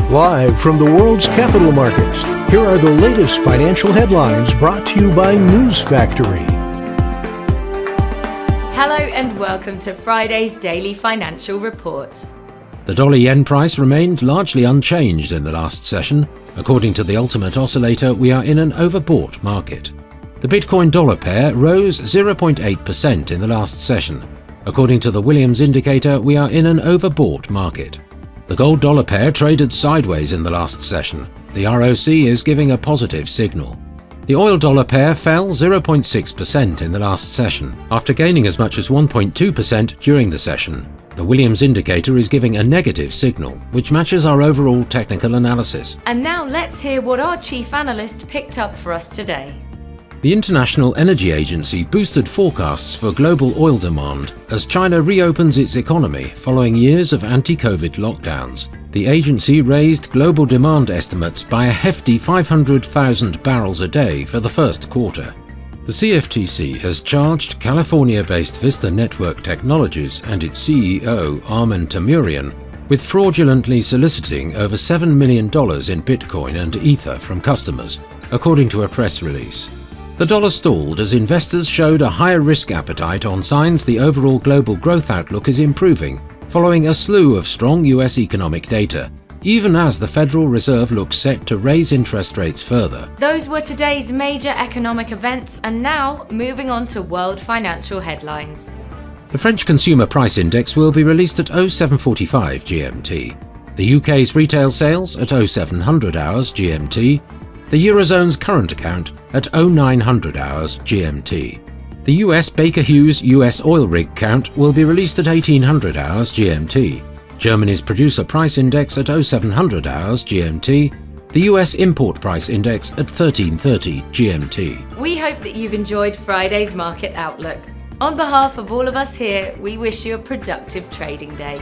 Live from the world's capital markets, here are the latest financial headlines brought to you by News Factory. Hello and welcome to Friday's Daily Financial Report. The dollar-yen price remained largely unchanged in the last session. According to the Ultimate Oscillator, we are in an overbought market. The Bitcoin-dollar pair rose 0.8% in the last session. According to the Williams indicator, we are in an overbought market. The gold-dollar pair traded sideways in the last session. The ROC is giving a positive signal. The oil-dollar pair fell 0.6% in the last session, after gaining as much as 1.2% during the session. The Williams indicator is giving a negative signal, which matches our overall technical analysis. And now let's hear what our chief analyst picked up for us today. The International Energy Agency boosted forecasts for global oil demand as China reopens its economy following years of anti-COVID lockdowns. The agency raised global demand estimates by a hefty 500,000 barrels a day for the first quarter. The CFTC has charged California-based Vista Network Technologies and its CEO, Armen Tamurian, with fraudulently soliciting over $7 million in Bitcoin and Ether from customers, according to a press release. The dollar stalled as investors showed a higher risk appetite on signs the overall global growth outlook is improving, following a slew of strong US economic data, even as the Federal Reserve looks set to raise interest rates further. Those were today's major economic events, and now moving on to world financial headlines. The French Consumer Price Index will be released at 07:45 GMT. The UK's retail sales at 0700 hours GMT. The Eurozone's current account at 0900 hours GMT. The US Baker Hughes US oil rig count will be released at 1800 hours GMT. Germany's Producer Price Index at 0700 hours GMT. The US Import Price Index at 1330 GMT. We hope that you've enjoyed Friday's Market Outlook. On behalf of all of us here, we wish you a productive trading day.